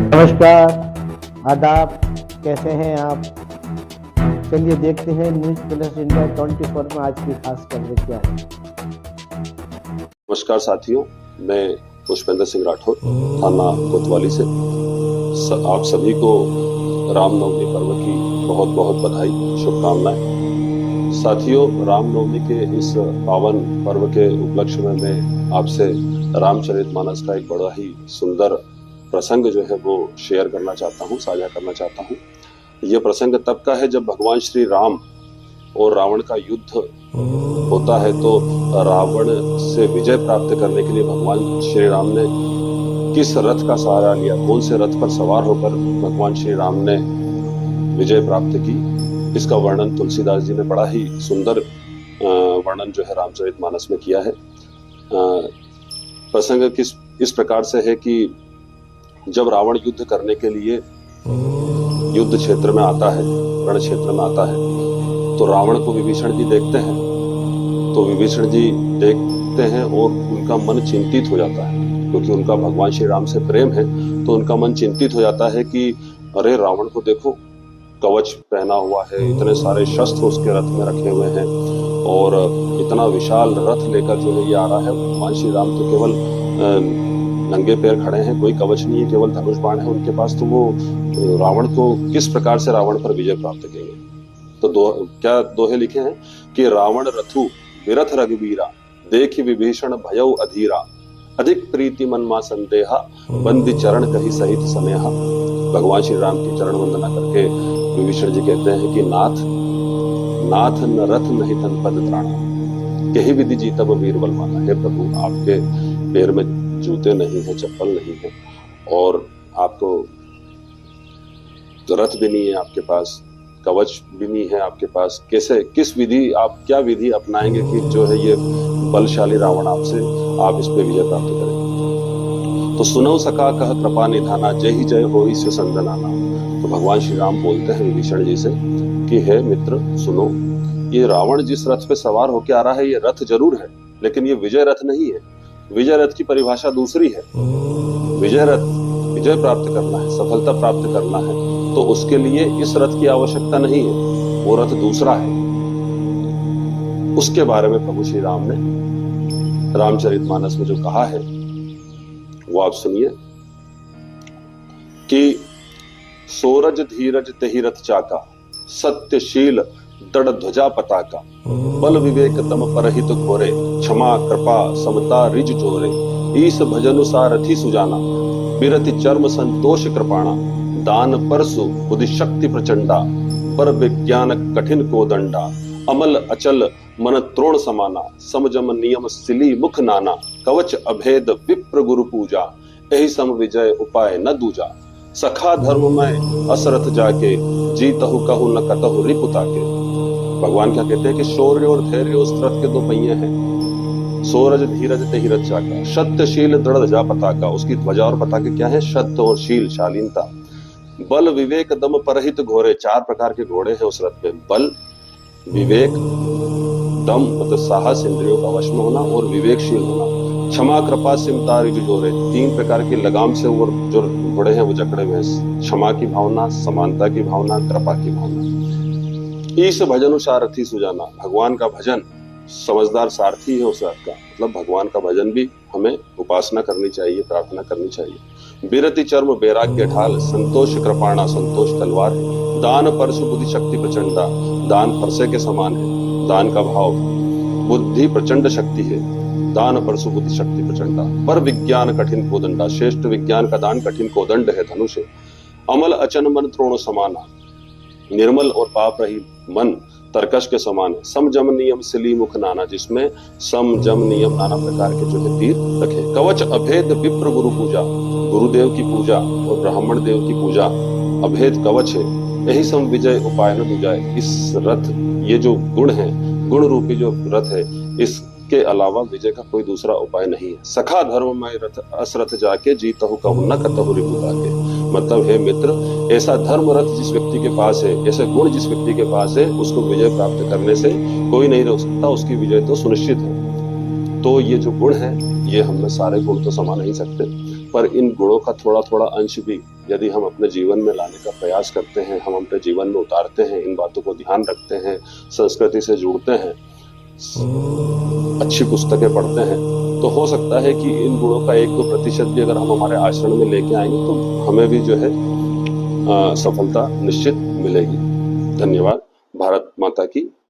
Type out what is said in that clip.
नमस्कार, आदाब, कैसे हैं आप? चलिए देखते हैं न्यूज़ प्लस इंडिया 24 में आज की खास खबरें क्या है। नमस्कार साथियों, मैं पुष्पेंद्र सिंह राठौर थाना कोतवाली से आप सभी को रामनवमी पर्व की बहुत बहुत बधाई, शुभकामनाएं। साथियों, रामनवमी के इस पावन पर्व के उपलक्ष्य में मैं आपसे रामचरितमानस का एक बड़ा ही सुंदर प्रसंग जो है वो शेयर करना चाहता हूँ, साझा करना चाहता हूँ। यह प्रसंग तब का है जब भगवान श्री राम और रावण का युद्ध होता है। तो रावण से विजय प्राप्त करने के लिए भगवान श्री राम ने किस रथ का सहारा लिया, कौन से रथ पर सवार होकर भगवान श्री राम ने विजय प्राप्त की, इसका वर्णन तुलसीदास जी ने बड़ा ही सुंदर वर्णन जो है रामचरितमानस में किया है। प्रसंग इस प्रकार से है कि जब रावण युद्ध करने के लिए युद्ध क्षेत्र में आता है, रण क्षेत्र में आता है, तो रावण को विभीषण जी देखते हैं। तो विभीषण जी देखते हैं और उनका मन चिंतित हो जाता है, क्योंकि उनका भगवान श्री राम से प्रेम है। तो उनका मन चिंतित हो जाता है कि अरे रावण को देखो, कवच पहना हुआ है, इतने सारे शस्त्र उसके रथ में रखे हुए हैं और इतना विशाल रथ लेकर जो है ये आ रहा है। भगवान श्री राम तो केवल नंगे पैर खड़े हैं, कोई कवच नहीं है, केवल धनुष बाण है उनके पास। तो वो रावण को किस प्रकार से रावण पर विजय प्राप्त करेंगे? तो क्या दोहे लिखे हैं कि रावण रथु विरथ रघुवीरा, देखि विभीषण भयउ अधीरा, अधिक प्रीति मन मा संदेहा, बंदी चरण कही सहित स्नेहा। भगवान श्री राम की चरण वंदना करके विभीषण जी कहते हैं कि नाथ नाथ न रथ नहीं तन पद त्राणा, कही विधि जीतब वीर बलवाना। हे प्रभु, आपके पैर में जूते नहीं है, चप्पल नहीं है और आपको रथ भी नहीं है आपके पास, कवच भी नहीं है आपके पास। कैसे, किस विधि, आप क्या विधि अपनाएंगे कि जो है ये बलशाली रावण आपसे आप इस पे विजय प्राप्त करें? तो सुनो सखा कह कृपा निधाना, जय ही जय होई से संदनाना। तो भगवान श्री राम बोलते हैं विभीषण जी से कि हे मित्र सुनो, ये रावण जिस रथ पे सवार होके आ रहा है, ये रथ जरूर है, लेकिन ये विजय रथ नहीं है। विजय रथ की परिभाषा दूसरी है। विजय रथ, विजय प्राप्त करना है, सफलता प्राप्त करना है, तो उसके लिए इस रथ की आवश्यकता नहीं है, वो रथ दूसरा है। उसके बारे में प्रभु श्री राम ने रामचरितमानस में जो कहा है वो आप सुनिए कि सोरज धीरज तेहि रथ चाका, सत्यशील दृढ़ ध्वजा पताका, बल विवेक दम परहित घोरे, क्षमा कृपा समता रिज जोरे, ईस भजनु सारथी सुजाना, बिरति चर्म संतोष कृपाणा, दान परसु बुद्धि शक्ति प्रचंडा, पर विज्ञान कठिन को दंडा, अमल अचल मन त्रोण समाना, समजम नियम सिली मुख नाना, कवच अभेद विप्र गुरु पूजा, यही सम विजय उपाय न दूजा, सखा धर्म में असरथ जाके, जीतहु कहु न कतहु रिपुता के। भगवान क्या कहते हैं कि शौर्य और धैर्य उस रथ के दो पहिए हैं। सोरज धीरज तेहि रथ चाका, सत्यशील दृढ़ ध्वजा पताका, उसकी ध्वजा और पताका क्या है? सत्य और शील, शालीनता। बल विवेक दम परहित घोरे, चार प्रकार के घोड़े हैं उस रथ पे। बल, विवेक, दम मतलब साहस, इंद्रियों का वश में होना, और विवेकशील होना। क्षमा कृपा सिमता रिज जोरे, तीन प्रकार की लगाम से वो जो घोड़े हैं वो जकड़े हुए हैं। क्षमा की भावना, समानता की भावना, कृपा की भावना। ईश भजनु सारथी सुजाना, भगवान का भजन समझदार सारथी है उस रथ का। मतलब भगवान का भजन भी हमें उपासना करनी चाहिए, प्रार्थना करनी चाहिए। बिरति चर्म वैराग्य ढाल, संतोष कृपाणा, संतोष तलवार है। दान परसु बुद्धि शक्ति प्रचंडा, दान परसे के समान है, दान का भाव। बुद्धि प्रचंड शक्ति है, दान परसु बुद्धि शक्ति प्रचंडा। पर विज्ञान कठिन कोदंडा, श्रेष्ठ विज्ञान का दान कठिन कोदंड है, धनुष है। अमल अचन मन त्रोण समाना, निर्मल और पाप रही मन तरकश के समान है। सम जम नियम सिली मुख नाना, जिसमें सम जम नियम नाना प्रकार के जो है तीर रखे। कवच अभेद विप्र गुरु पूजा, गुरुदेव की पूजा और ब्राह्मण देव की पूजा अभेद कवच है। यही सम विजय उपाय न दूजाए। इस रथ, ये जो गुण है, गुण रूपी जो रथ है, इसके अलावा विजय का कोई दूसरा उपाय नहीं है। सखा धर्म में रथ असरथ जाके, जीतहु कहु न कतहु रिपुता के। मतलब है मित्र, ऐसा धर्म रथ जिस व्यक्ति के पास है, ऐसे गुण जिस व्यक्ति के पास है, उसको विजय प्राप्त करने से कोई नहीं रोक सकता, उसकी विजय तो सुनिश्चित है। तो ये जो गुण है, ये हम में सारे गुण तो समा नहीं सकते, पर इन गुणों का थोड़ा थोड़ा अंश भी यदि हम अपने जीवन में लाने का प्रयास करते हैं, हम अपने जीवन में उतारते हैं, इन बातों को ध्यान रखते हैं, संस्कृति से जुड़ते हैं, अच्छी पुस्तकें पढ़ते हैं, तो हो सकता है कि इन गुणों का 1-2% भी अगर हम हमारे आचरण में लेके आएंगे तो हमें भी जो है सफलता निश्चित मिलेगी। धन्यवाद। भारत माता की